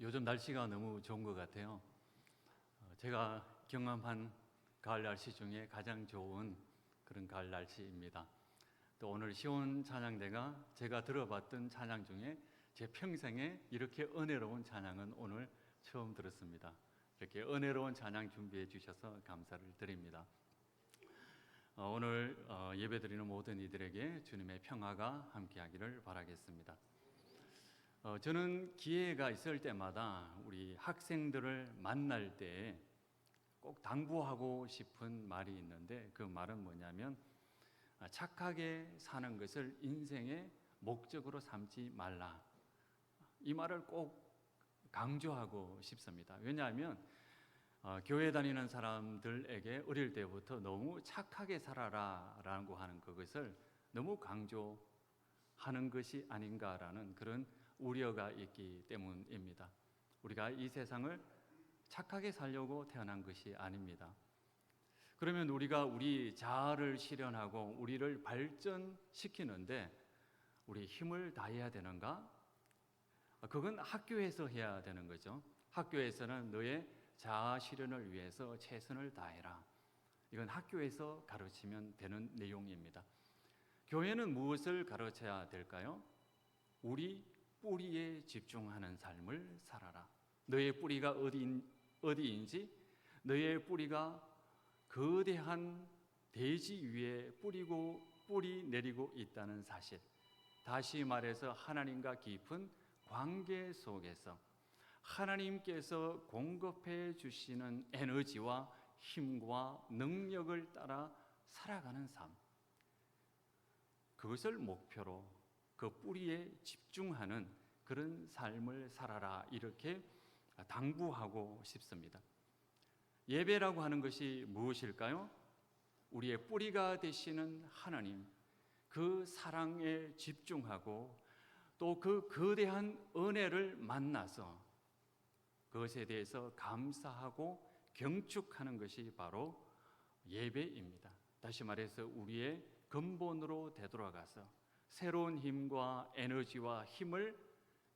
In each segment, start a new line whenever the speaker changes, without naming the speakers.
요즘 날씨가 너무 좋은 것 같아요. 제가 경험한 가을 날씨 중에 가장 좋은 그런 가을 날씨입니다. 또 오늘 시온 찬양대가 제가 들어봤던 찬양 중에 제 평생에 이렇게 은혜로운 찬양은 오늘 처음 들었습니다. 이렇게 은혜로운 찬양 준비해 주셔서 감사를 드립니다. 오늘 예배드리는 모든 이들에게 주님의 평화가 함께하기를 바라겠습니다. 저는 기회가 있을 때마다 우리 학생들을 만날 때 꼭 당부하고 싶은 말이 있는데, 그 말은 뭐냐면 착하게 사는 것을 인생의 목적으로 삼지 말라. 이 말을 꼭 강조하고 싶습니다. 왜냐하면 교회 다니는 사람들에게 어릴 때부터 너무 착하게 살아라 라고 하는 그것을 너무 강조하는 것이 아닌가라는 그런 우려가 있기 때문입니다. 우리가 이 세상을 착하게 살려고 태어난 것이 아닙니다. 그러면 우리가 우리 자아를 실현하고 우리를 발전시키는데 우리 힘을 다해야 되는가? 그건 학교에서 해야 되는 거죠. 학교에서는 너의 자아 실현을 위해서 최선을 다해라. 이건 학교에서 가르치면 되는 내용입니다. 교회는 무엇을 가르쳐야 될까요? 우리 뿌리에 집중하는 삶을 살아라. 너의 뿌리가 어디인지, 너의 뿌리가 거대한 대지 위에 뿌리 내리고 있다는 사실. 다시 말해서 하나님과 깊은 관계 속에서 하나님께서 공급해 주시는 에너지와 힘과 능력을 따라 살아가는 삶. 그것을 목표로 그 뿌리에 집중하는 그런 삶을 살아라, 이렇게 당부하고 싶습니다. 예배라고 하는 것이 무엇일까요? 우리의 뿌리가 되시는 하나님, 그 사랑에 집중하고 또 그 거대한 은혜를 만나서 그것에 대해서 감사하고 경축하는 것이 바로 예배입니다. 다시 말해서 우리의 근본으로 되돌아가서 새로운 힘과 에너지와 힘을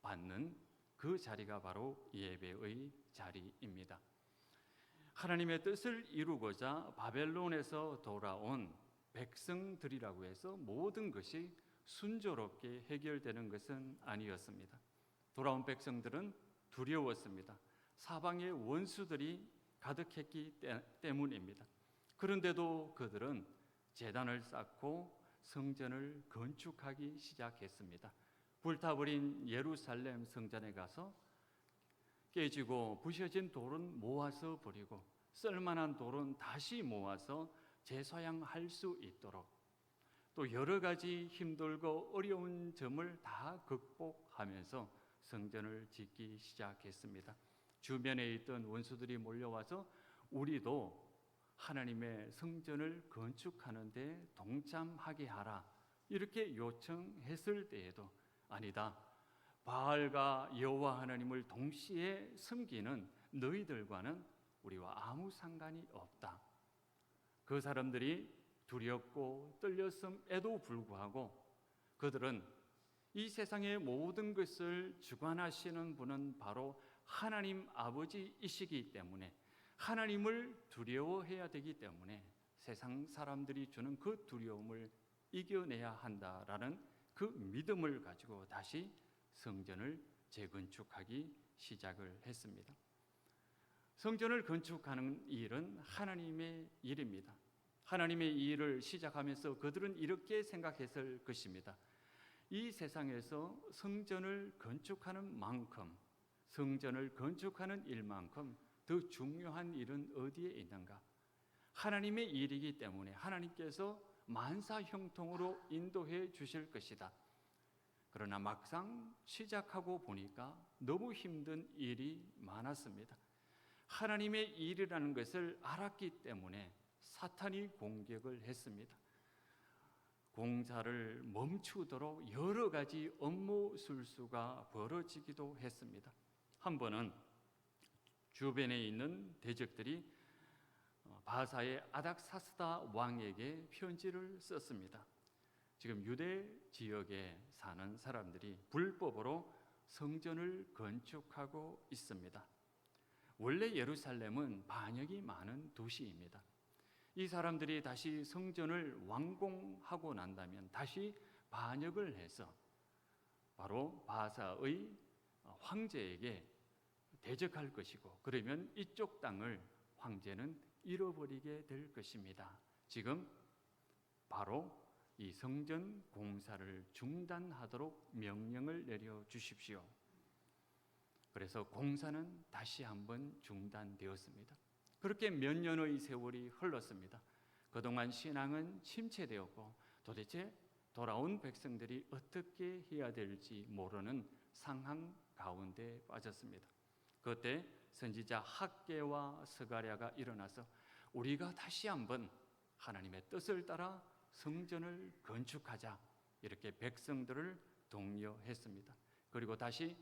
받는 그 자리가 바로 예배의 자리입니다. 하나님의 뜻을 이루고자 바벨론에서 돌아온 백성들이라고 해서 모든 것이 순조롭게 해결되는 것은 아니었습니다. 돌아온 백성들은 두려웠습니다. 사방에 원수들이 가득했기 때문입니다. 그런데도 그들은 제단을 쌓고 성전을 건축하기 시작했습니다. 불타버린 예루살렘 성전에 가서 깨지고 부셔진 돌은 모아서 버리고 쓸만한 돌은 다시 모아서 재사용할 수 있도록, 또 여러 가지 힘들고 어려운 점을 다 극복하면서 성전을 짓기 시작했습니다. 주변에 있던 원수들이 몰려와서 우리도 하나님의 성전을 건축하는 데 동참하게 하라, 이렇게 요청했을 때에도 아니다, 바알과 여호와 하나님을 동시에 섬기는 너희들과는 우리와 아무 상관이 없다. 그 사람들이 두렵고 떨렸음에도 불구하고 그들은 이 세상의 모든 것을 주관하시는 분은 바로 하나님 아버지이시기 때문에, 하나님을 두려워해야 되기 때문에 세상 사람들이 주는 그 두려움을 이겨내야 한다라는 그 믿음을 가지고 다시 성전을 재건축하기 시작을 했습니다. 성전을 건축하는 일은 하나님의 일입니다. 하나님의 일을 시작하면서 그들은 이렇게 생각했을 것입니다. 이 세상에서 성전을 건축하는 만큼, 성전을 건축하는 일만큼 더 중요한 일은 어디에 있는가? 하나님의 일이기 때문에 하나님께서 만사형통으로 인도해 주실 것이다. 그러나 막상 시작하고 보니까 너무 힘든 일이 많았습니다. 하나님의 일이라는 것을 알았기 때문에 사탄이 공격을 했습니다. 공사를 멈추도록 여러 가지 업무 술수가 벌어지기도 했습니다. 한 번은 주변에 있는 대적들이 바사의 아닥사스다 왕에게 편지를 썼습니다. 지금 유대 지역에 사는 사람들이 불법으로 성전을 건축하고 있습니다. 원래 예루살렘은 반역이 많은 도시입니다. 이 사람들이 다시 성전을 완공하고 난다면 다시 반역을 해서 바로 바사의 황제에게 대적할 것이고, 그러면 이쪽 땅을 황제는 잃어버리게 될 것입니다. 지금 바로 이 성전 공사를 중단하도록 명령을 내려 주십시오. 그래서 공사는 다시 한번 중단되었습니다. 그렇게 몇 년의 세월이 흘렀습니다. 그동안 신앙은 침체되었고 도대체 돌아온 백성들이 어떻게 해야 될지 모르는 상황 가운데 빠졌습니다. 그때 선지자 학개와 스가랴가 일어나서 우리가 다시 한번 하나님의 뜻을 따라 성전을 건축하자, 이렇게 백성들을 독려했습니다. 그리고 다시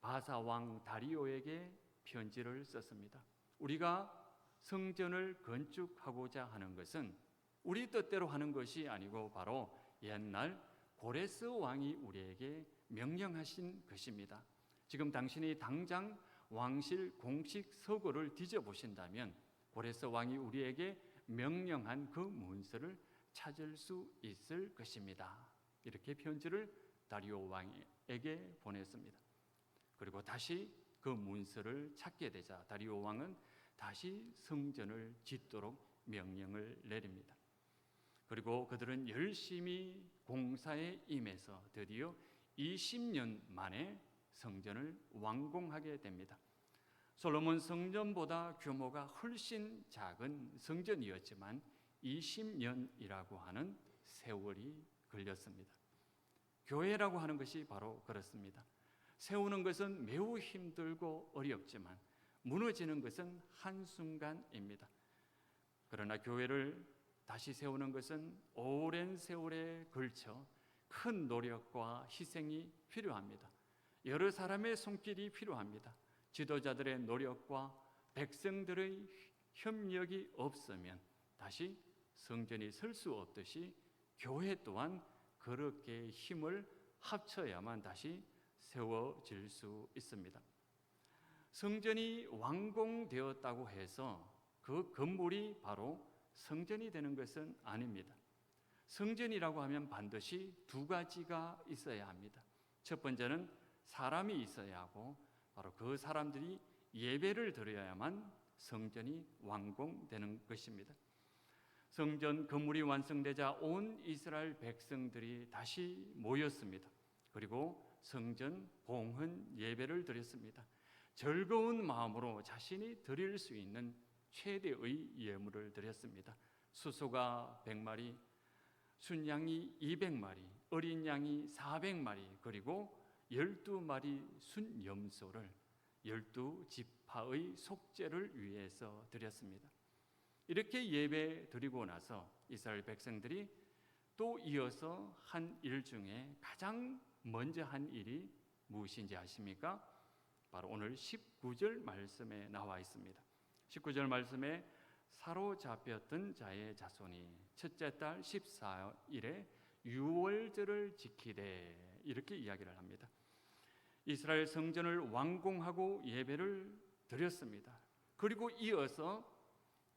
바사 왕 다리오에게 편지를 썼습니다. 우리가 성전을 건축하고자 하는 것은 우리 뜻대로 하는 것이 아니고 바로 옛날 고레스 왕이 우리에게 명령하신 것입니다. 지금 당신이 당장 왕실 공식 서고를 뒤져보신다면 고레스 왕이 우리에게 명령한 그 문서를 찾을 수 있을 것입니다. 이렇게 편지를 다리오 왕에게 보냈습니다. 그리고 다시 그 문서를 찾게 되자 다리오 왕은 다시 성전을 짓도록 명령을 내립니다. 그리고 그들은 열심히 공사에 임해서 드디어 20년 만에 성전을 완공하게 됩니다. 솔로몬 성전보다 규모가 훨씬 작은 성전이었지만 20년이라고 하는 세월이 걸렸습니다. 교회라고 하는 것이 바로 그렇습니다. 세우는 것은 매우 힘들고 어렵지만 무너지는 것은 한순간입니다. 그러나 교회를 다시 세우는 것은 오랜 세월에 걸쳐 큰 노력과 희생이 필요합니다. 여러 사람의 손길이 필요합니다. 지도자들의 노력과 백성들의 협력이 없으면 다시 성전이 설 수 없듯이 교회 또한 그렇게 힘을 합쳐야만 다시 세워질 수 있습니다. 성전이 완공되었다고 해서 그 건물이 바로 성전이 되는 것은 아닙니다. 성전이라고 하면 반드시 두 가지가 있어야 합니다. 첫 번째는 사람이 있어야 하고 바로 그 사람들이 예배를 드려야만 성전이 완공되는 것입니다. 성전 건물이 완성되자 온 이스라엘 백성들이 다시 모였습니다. 그리고 성전 봉헌 예배를 드렸습니다. 즐거운 마음으로 자신이 드릴 수 있는 최대의 예물을 드렸습니다. 수소가 100마리, 순양이 200마리, 어린 양이 400마리, 그리고 12마리 순염소를 12지파의 속죄를 위해서 드렸습니다. 이렇게 예배 드리고 나서 이스라엘 백성들이 또 이어서 한 일 중에 가장 먼저 한 일이 무엇인지 아십니까? 바로 오늘 19절 말씀에 나와 있습니다. 19절 말씀에 사로잡혔던 자의 자손이 첫째 달 14일에 유월절을 지키되, 이렇게 이야기를 합니다. 이스라엘 성전을 완공하고 예배를 드렸습니다. 그리고 이어서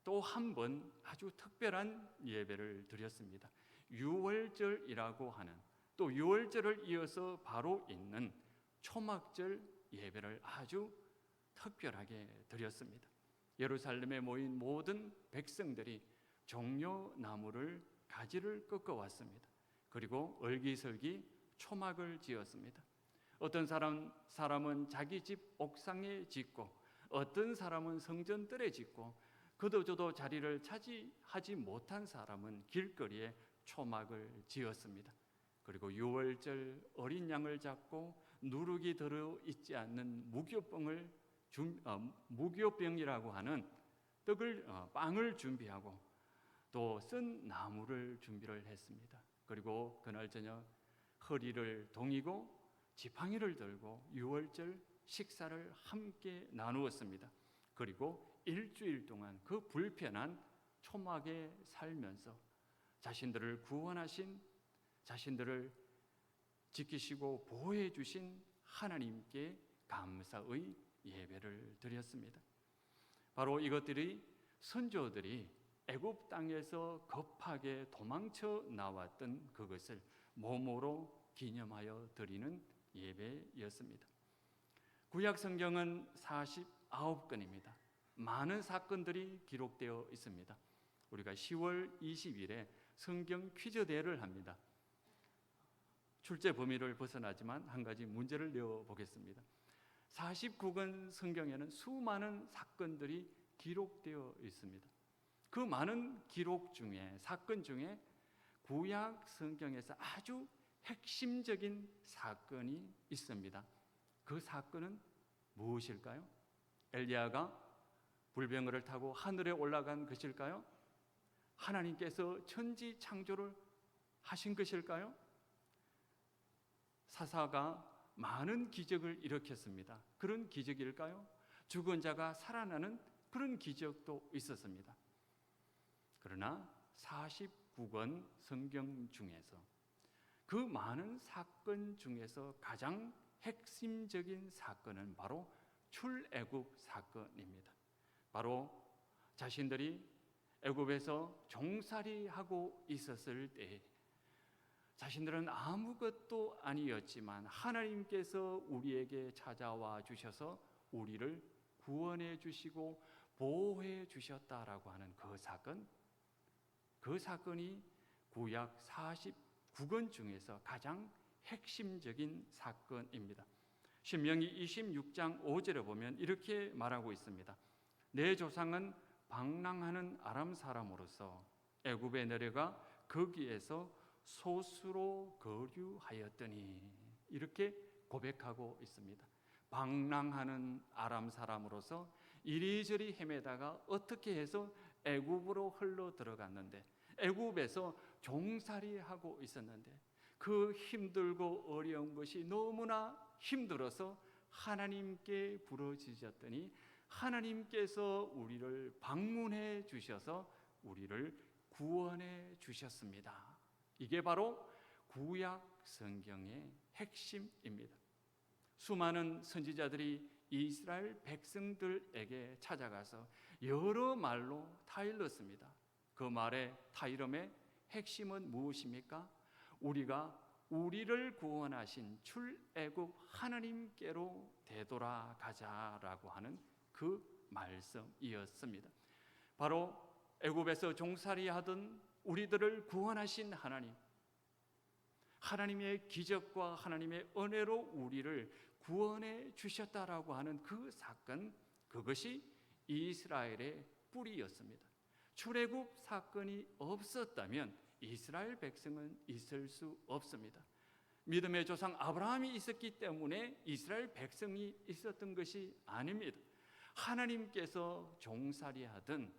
또 한 번 아주 특별한 예배를 드렸습니다. 유월절이라고 하는, 또 유월절을 이어서 바로 있는 초막절 예배를 아주 특별하게 드렸습니다. 예루살렘에 모인 모든 백성들이 종려나무를 가지를 꺾어왔습니다. 그리고 얼기설기 초막을 지었습니다. 어떤 사람은 자기 집 옥상에 짓고, 어떤 사람은 성전뜰에 짓고, 그도저도 자리를 차지하지 못한 사람은 길거리에 초막을 지었습니다. 그리고 유월절 어린 양을 잡고 누룩이 들어있지 않는 무교병이라고 하는 빵을 준비하고 또 쓴 나무를 준비를 했습니다. 그리고 그날 저녁 허리를 동이고 지팡이를 들고 유월절 식사를 함께 나누었습니다. 그리고 일주일 동안 그 불편한 초막에 살면서 자신들을 구원하신, 자신들을 지키시고 보호해 주신 하나님께 감사의 예배를 드렸습니다. 바로 이것들이 선조들이 애굽 땅에서 급하게 도망쳐 나왔던 그것을 몸으로 기념하여 드리는 예배였습니다. 구약 성경은 49권입니다. 많은 사건들이 기록되어 있습니다. 우리가 10월 20일에 성경 퀴즈 대회를 합니다. 출제 범위를 벗어나지만 한 가지 문제를 내어보겠습니다. 49권 성경에는 수많은 사건들이 기록되어 있습니다. 그 많은 기록 중에, 사건 중에 구약 성경에서 아주 핵심적인 사건이 있습니다. 그 사건은 무엇일까요? 엘리야가 불병거를 타고 하늘에 올라간 것일까요? 하나님께서 천지 창조를 하신 것일까요? 사사가 많은 기적을 일으켰습니다. 그런 기적일까요? 죽은 자가 살아나는 그런 기적도 있었습니다. 그러나 49권 성경 중에서 그 많은 사건 중에서 가장 핵심적인 사건은 바로 출애굽 사건입니다. 바로 자신들이 애굽에서 종살이하고 있었을 때 자신들은 아무것도 아니었지만 하나님께서 우리에게 찾아와 주셔서 우리를 구원해 주시고 보호해 주셨다라고 하는 그 사건이 구약 49권 중에서 가장 핵심적인 사건입니다. 신명기 26장 5절에 보면 이렇게 말하고 있습니다. 내 조상은 방랑하는 아람 사람으로서 애굽에 내려가 거기에서 소수로 거류하였더니, 이렇게 고백하고 있습니다. 방랑하는 아람 사람으로서 이리저리 헤매다가 어떻게 해서 애굽으로 흘러 들어갔는데, 애굽에서 종살이하고 있었는데 그 힘들고 어려운 것이 너무나 힘들어서 하나님께 부르짖었더니 하나님께서 우리를 방문해 주셔서 우리를 구원해 주셨습니다. 이게 바로 구약 성경의 핵심입니다. 수많은 선지자들이 이스라엘 백성들에게 찾아가서 여러 말로 타일렀습니다. 그 말의 타이름의 핵심은 무엇입니까? 우리가 우리를 구원하신 출애굽 하나님께로 되돌아가자라고 하는 그 말씀이었습니다. 바로 애굽에서 종살이하던 우리들을 구원하신 하나님의 기적과 하나님의 은혜로 우리를 구원해 주셨다라고 하는 그 사건, 그것이 이스라엘의 뿌리였습니다. 출애굽 사건이 없었다면 이스라엘 백성은 있을 수 없습니다. 믿음의 조상 아브라함이 있었기 때문에 이스라엘 백성이 있었던 것이 아닙니다. 하나님께서 종살이하던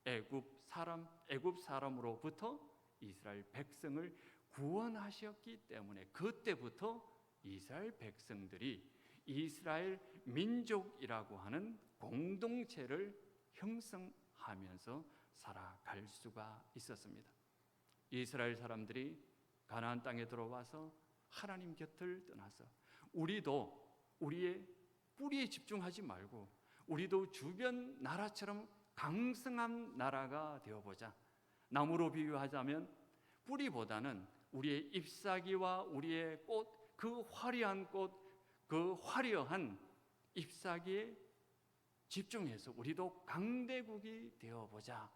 애굽 사람으로부터 이스라엘 백성을 구원하셨기 때문에 그때부터 이스라엘 백성들이 이스라엘 민족이라고 하는 공동체를 형성하면서 살아갈 수가 있었습니다. 이스라엘 사람들이 가나안 땅에 들어와서 하나님 곁을 떠나서 우리도 우리의 뿌리에 집중하지 말고 우리도 주변 나라처럼 강성한 나라가 되어보자. 나무로 비유하자면 뿌리보다는 우리의 잎사귀와 우리의 꽃, 그 화려한 꽃, 그 화려한 잎사귀에 집중해서 우리도 강대국이 되어보자.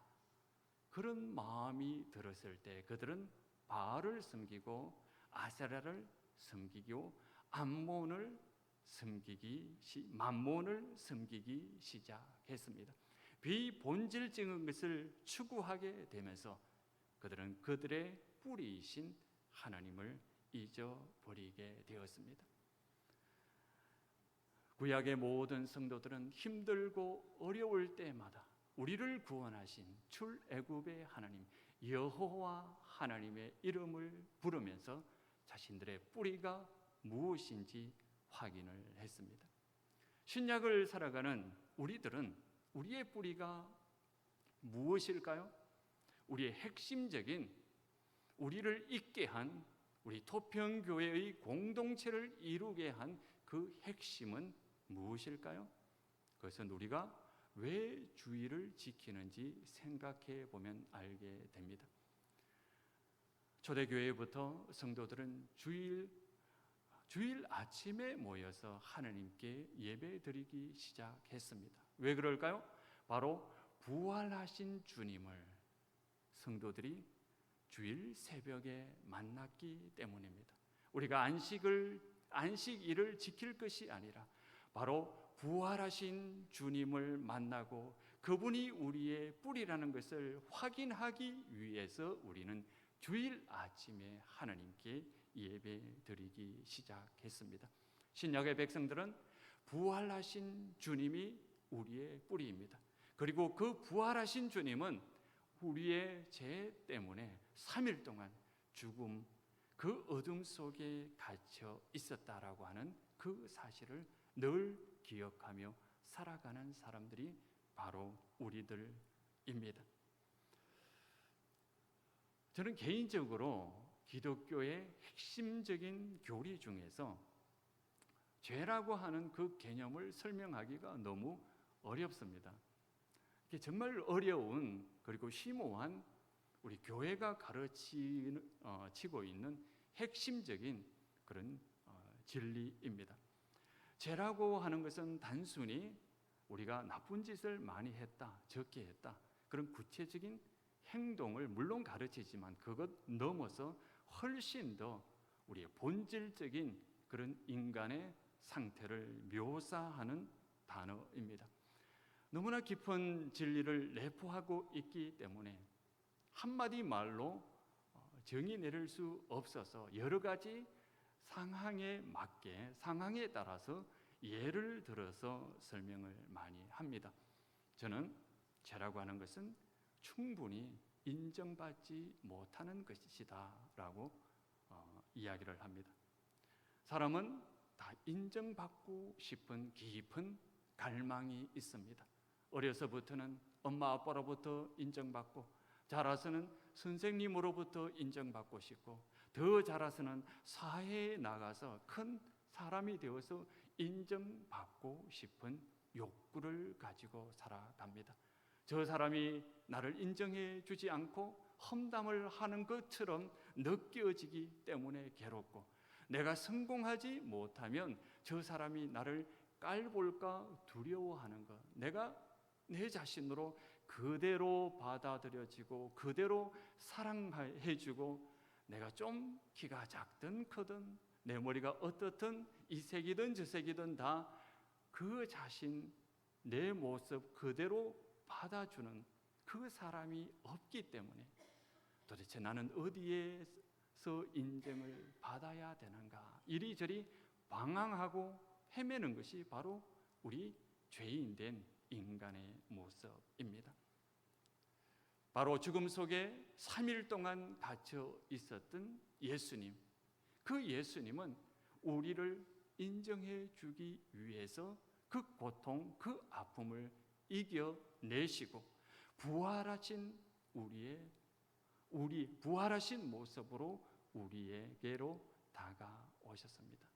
그런 마음이 들었을 때 그들은 바알을 섬기고 아세라를 섬기고 만몬을 섬기기 시작했습니다. 비본질적인 것을 추구하게 되면서 그들은 그들의 뿌리이신 하나님을 잊어버리게 되었습니다. 구약의 모든 성도들은 힘들고 어려울 때마다 우리를 구원하신 출애굽의 하나님 여호와 하나님의 이름을 부르면서 자신들의 뿌리가 무엇인지 확인을 했습니다. 신약을 살아가는 우리들은 우리의 뿌리가 무엇일까요? 우리의 핵심적인 우리를 있게 한 우리 토평교회의 공동체를 이루게 한 그 핵심은 무엇일까요? 그것은 우리가 왜 주일을 지키는지 생각해 보면 알게 됩니다. 초대교회부터 성도들은 주일 아침에 모여서 하나님께 예배드리기 시작했습니다. 왜 그럴까요? 바로 부활하신 주님을 성도들이 주일 새벽에 만났기 때문입니다. 우리가 안식일을 지킬 것이 아니라 바로 부활하신 주님을 만나고 그분이 우리의 뿌리라는 것을 확인하기 위해서 우리는 주일 아침에 하나님께 예배드리기 시작했습니다. 신약의 백성들은 부활하신 주님이 우리의 뿌리입니다. 그리고 그 부활하신 주님은 우리의 죄 때문에 3일 동안 죽음, 그 어둠 속에 갇혀 있었다라고 하는 그 사실을 늘 기억하며 살아가는 사람들이 바로 우리들입니다. 저는 개인적으로 기독교의 핵심적인 교리 중에서 죄라고 하는 그 개념을 설명하기가 너무 어렵습니다. 이게 정말 어려운 그리고 심오한 우리 교회가 가르치고 있는 핵심적인 그런 진리입니다. 죄라고 하는 것은 단순히 우리가 나쁜 짓을 많이 했다, 적게 했다, 그런 구체적인 행동을 물론 가르치지만 그것 넘어서 훨씬 더 우리의 본질적인 그런 인간의 상태를 묘사하는 단어입니다. 너무나 깊은 진리를 내포하고 있기 때문에 한마디 말로 정의 내릴 수 없어서 여러 가지 상황에 맞게 상황에 따라서 예를 들어서 설명을 많이 합니다. 저는 죄라고 하는 것은 충분히 인정받지 못하는 것이다 라고 이야기를 합니다. 사람은 다 인정받고 싶은 깊은 갈망이 있습니다. 어려서부터는 엄마 아빠로부터 인정받고 자라서는 선생님으로부터 인정받고 싶고 더 자라서는 사회에 나가서 큰 사람이 되어서 인정받고 싶은 욕구를 가지고 살아갑니다. 저 사람이 나를 인정해 주지 않고 험담을 하는 것처럼 느껴지기 때문에 괴롭고 내가 성공하지 못하면 저 사람이 나를 깔볼까 두려워하는 것, 내가 내 자신으로 그대로 받아들여지고 그대로 사랑해주고 내가 좀 키가 작든 크든 내 머리가 어떻든 이 색이든 저 색이든 다 그 자신 내 모습 그대로 받아주는 그 사람이 없기 때문에 도대체 나는 어디에서 인정을 받아야 되는가 이리저리 방황하고 헤매는 것이 바로 우리 죄인된 인간의 모습입니다. 바로 죽음 속에 3일 동안 갇혀 있었던 예수님, 그 예수님은 우리를 인정해 주기 위해서 그 고통, 그 아픔을 이겨내시고 부활하신 부활하신 모습으로 우리에게로 다가오셨습니다.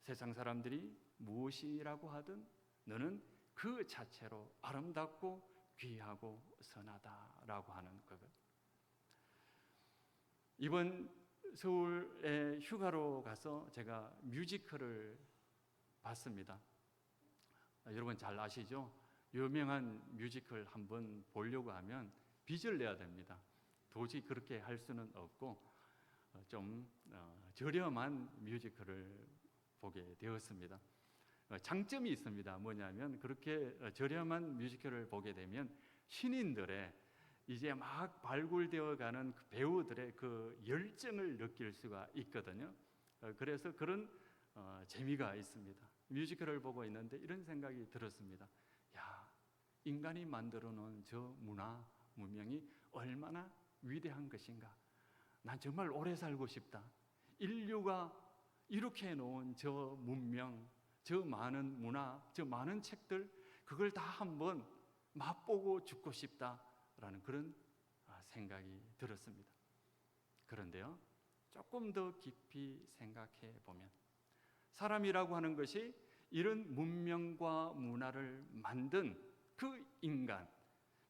세상 사람들이 무엇이라고 하든 너는 그 자체로 아름답고 귀하고 선하다라고 하는 것. 이번 서울에 휴가로 가서 제가 뮤지컬을 봤습니다. 여러분 잘 아시죠? 유명한 뮤지컬 한번 보려고 하면 빚을 내야 됩니다. 도저히 그렇게 할 수는 없고 좀 저렴한 뮤지컬을 보게 되었습니다. 장점이 있습니다. 뭐냐면 그렇게 저렴한 뮤지컬을 보게 되면 신인들의 이제 막 발굴되어가는 그 배우들의 그 열정을 느낄 수가 있거든요. 그래서 그런 재미가 있습니다. 뮤지컬을 보고 있는데 이런 생각이 들었습니다. 야, 인간이 만들어 놓은 저 문화, 문명이 얼마나 위대한 것인가. 난 정말 오래 살고 싶다. 인류가 이렇게 해놓은 저 문명, 저 많은 문화, 저 많은 책들, 그걸 다 한번 맛보고 죽고 싶다라는 그런 생각이 들었습니다. 그런데요, 조금 더 깊이 생각해 보면 사람이라고 하는 것이 이런 문명과 문화를 만든 그 인간,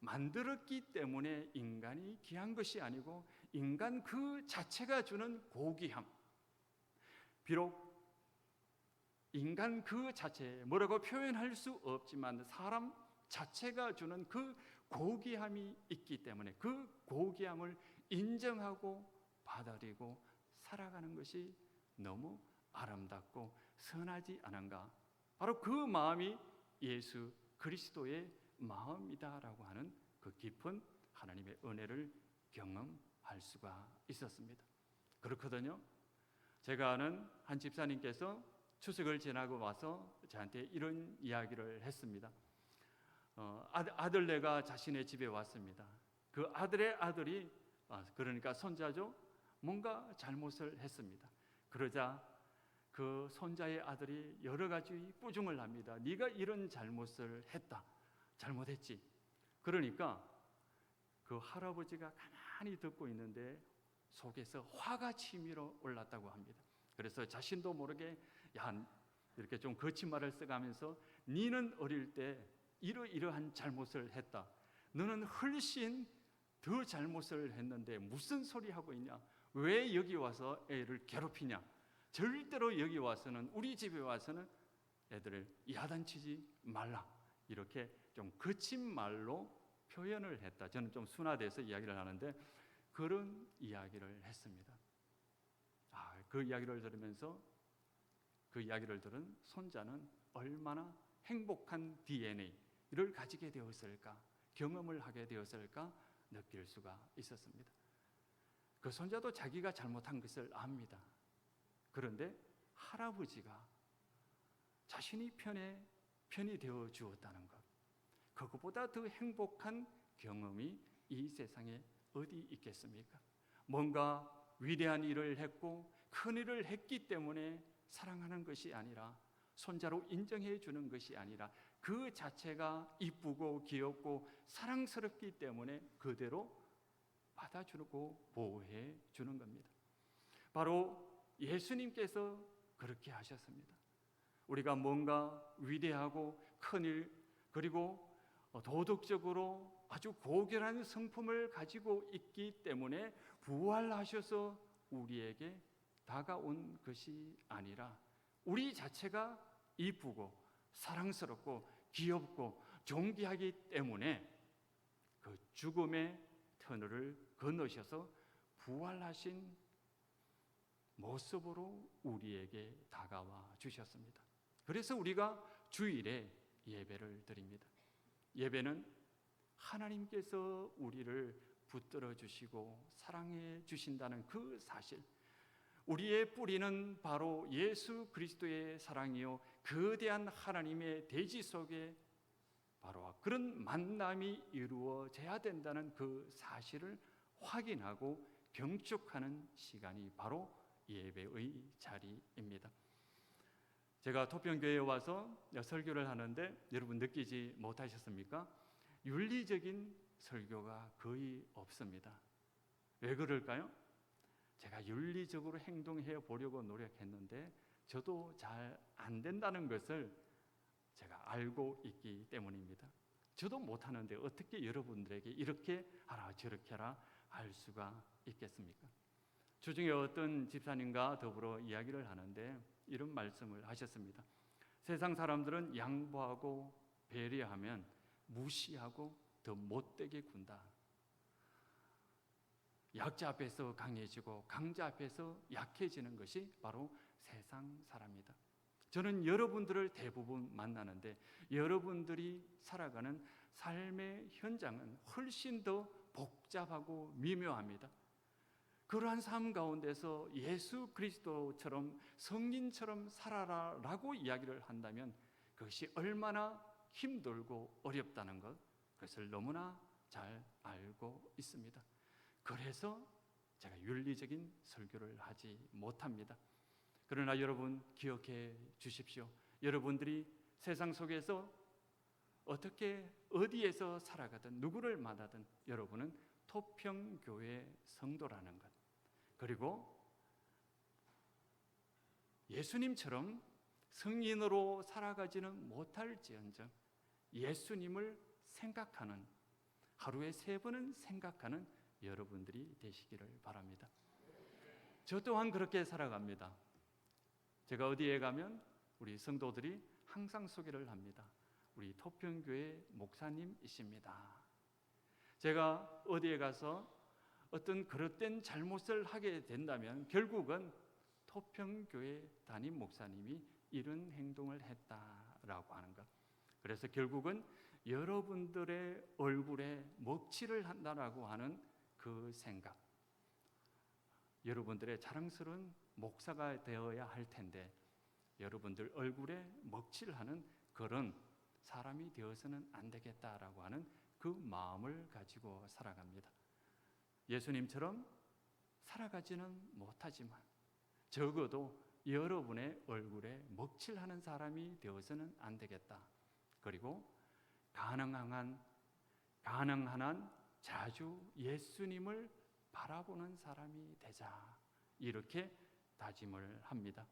만들었기 때문에 인간이 귀한 것이 아니고 인간 그 자체가 주는 고귀함, 비록 인간 그 자체 뭐라고 표현할 수 없지만 사람 자체가 주는 그 고귀함이 있기 때문에 그 고귀함을 인정하고 받아들이고 살아가는 것이 너무 아름답고 선하지 않은가. 바로 그 마음이 예수 그리스도의 마음이다라고 하는 그 깊은 하나님의 은혜를 경험할 수가 있었습니다. 그렇거든요. 제가 아는 한 집사님께서 추석을 지나고 와서 저한테 이런 이야기를 했습니다. 아들네가 자신의 집에 왔습니다. 그 아들의 아들이 그러니까 손자죠. 뭔가 잘못을 했습니다. 그러자 그 손자의 아들이 여러 가지 꾸중을 합니다. 네가 이런 잘못을 했다. 잘못했지. 그러니까 그 할아버지가 가만히 듣고 있는데 속에서 화가 치밀어 올랐다고 합니다. 그래서 자신도 모르게 이렇게 좀 거친 말을 써가면서 네는 어릴 때 이러이러한 잘못을 했다. 너는 훨씬 더 잘못을 했는데 무슨 소리 하고 있냐? 왜 여기 와서 애를 괴롭히냐? 절대로 여기 와서는 우리 집에 와서는 애들을 야단치지 말라. 이렇게 좀 거친 말로 표현을 했다. 저는 좀 순화돼서 이야기를 하는데 그런 이야기를 했습니다. 그 이야기를 들으면서 그 이야기를 들은 손자는 얼마나 행복한 DNA를 가지게 되었을까, 경험을 하게 되었을까 느낄 수가 있었습니다. 그 손자도 자기가 잘못한 것을 압니다. 그런데 할아버지가 자신이 편이 되어 주었다는 것, 그것보다 더 행복한 경험이 이 세상에 어디 있겠습니까? 뭔가 위대한 일을 했고 큰 일을 했기 때문에 사랑하는 것이 아니라, 손자로 인정해 주는 것이 아니라 그 자체가 이쁘고 귀엽고 사랑스럽기 때문에 그대로 받아주고 보호해 주는 겁니다. 바로 예수님께서 그렇게 하셨습니다. 우리가 뭔가 위대하고 큰 일, 그리고 도덕적으로 아주 고결한 성품을 가지고 있기 때문에 부활하셔서 우리에게 다가온 것이 아니라 우리 자체가 이쁘고 사랑스럽고 귀엽고 존귀하기 때문에 그 죽음의 터널을 건너셔서 부활하신 모습으로 우리에게 다가와 주셨습니다. 그래서 우리가 주일에 예배를 드립니다. 예배는 하나님께서 우리를 붙들어 주시고 사랑해 주신다는 그 사실, 우리의 뿌리는 바로 예수 그리스도의 사랑이요 거대한 하나님의 대지 속에 바로 그런 만남이 이루어져야 된다는 그 사실을 확인하고 경축하는 시간이 바로 예배의 자리입니다. 제가 토평교회에 와서 설교를 하는데 여러분 느끼지 못하셨습니까? 윤리적인 설교가 거의 없습니다. 왜 그럴까요? 제가 윤리적으로 행동해 보려고 노력했는데 저도 잘 안 된다는 것을 제가 알고 있기 때문입니다. 저도 못하는데 어떻게 여러분들에게 이렇게 하라 저렇게 하라 할 수가 있겠습니까? 주중에 어떤 집사님과 더불어 이야기를 하는데 이런 말씀을 하셨습니다. 세상 사람들은 양보하고 배려하면 무시하고 더 못되게 군다. 약자 앞에서 강해지고 강자 앞에서 약해지는 것이 바로 세상 사람이다. 저는 여러분들을 대부분 만나는데 여러분들이 살아가는 삶의 현장은 훨씬 더 복잡하고 미묘합니다. 그러한 삶 가운데서 예수 그리스도처럼 성인처럼 살아라라고 이야기를 한다면 그것이 얼마나 힘들고 어렵다는 것, 그것을 너무나 잘 알고 있습니다. 그래서 제가 윤리적인 설교를 하지 못합니다. 그러나 여러분 기억해 주십시오. 여러분들이 세상 속에서 어떻게 어디에서 살아가든 누구를 만나든 여러분은 토평교회 성도라는 것, 그리고 예수님처럼 성인으로 살아가지는 못할지언정 예수님을 생각하는, 하루에 3번은 생각하는 여러분들이 되시기를 바랍니다. 저 또한 그렇게 살아갑니다. 제가 어디에 가면 우리 성도들이 항상 소개를 합니다. 우리 토평교회 목사님이십니다. 제가 어디에 가서 어떤 그릇된 잘못을 하게 된다면 결국은 토평교회 담임 목사님이 이런 행동을 했다라고 하는 것. 그래서 결국은 여러분들의 얼굴에 먹칠을 한다라고 하는 그 생각. 여러분들의 자랑스러운 목사가 되어야 할 텐데 여러분들 얼굴에 먹칠하는 그런 사람이 되어서는 안 되겠다라고 하는 그 마음을 가지고 살아갑니다. 예수님처럼 살아가지는 못하지만 적어도 여러분의 얼굴에 먹칠하는 사람이 되어서는 안 되겠다. 그리고 가능한 한 자주 예수님을 바라보는 사람이 되자, 이렇게 다짐을 합니다.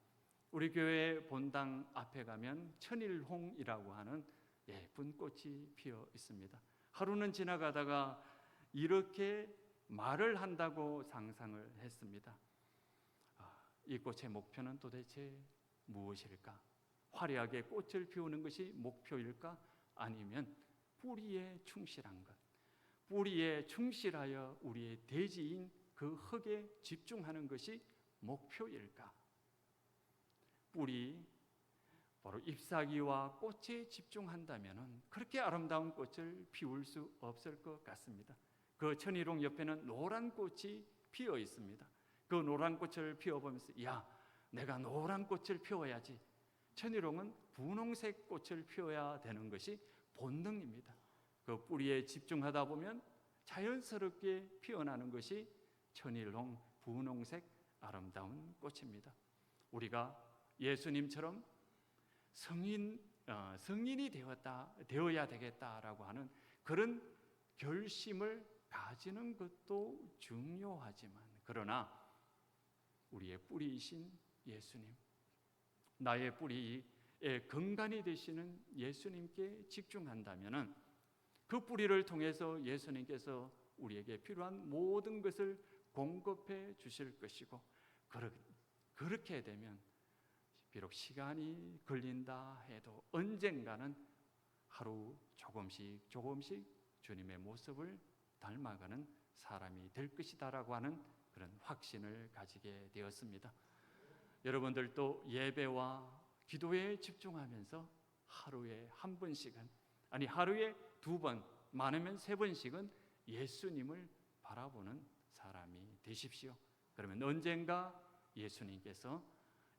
우리 교회 본당 앞에 가면 천일홍이라고 하는 예쁜 꽃이 피어 있습니다. 하루는 지나가다가 이렇게 말을 한다고 상상을 했습니다. 이 꽃의 목표는 도대체 무엇일까? 화려하게 꽃을 피우는 것이 목표일까? 아니면 뿌리에 충실한 것, 뿌리에 충실하여 우리의 대지인 그 흙에 집중하는 것이 목표일까? 뿌리, 바로 잎사귀와 꽃에 집중한다면 그렇게 아름다운 꽃을 피울 수 없을 것 같습니다. 그 천일홍 옆에는 노란 꽃이 피어 있습니다. 그 노란 꽃을 피워보면서 내가 노란 꽃을 피워야지. 천일홍은 분홍색 꽃을 피워야 되는 것이 본능입니다. 그 뿌리에 집중하다 보면 자연스럽게 피어나는 것이 천일홍 분홍색 아름다운 꽃입니다. 우리가 예수님처럼 성인이 되어야 되겠다라고 하는 그런 결심을 가지는 것도 중요하지만, 그러나 우리의 뿌리이신 예수님, 나의 뿌리에 근간이 되시는 예수님께 집중한다면 그 뿌리를 통해서 예수님께서 우리에게 필요한 모든 것을 공급해 주실 것이고, 그렇게 되면 비록 시간이 걸린다 해도 언젠가는 하루 조금씩 주님의 모습을 닮아가는 사람이 될 것이다라고 하는 그런 확신을 가지게 되었습니다. 여러분들도 예배와 기도에 집중하면서 하루에 1번씩은, 아니 하루에 2번, 많으면 3번씩은 예수님을 바라보는 사람이 되십시오. 그러면 언젠가 예수님께서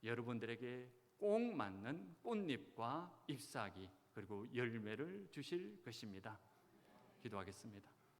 여러분들에게 꼭 맞는 꽃잎과 잎사귀 그리고 열매를 주실 것입니다. 기도하겠습니다.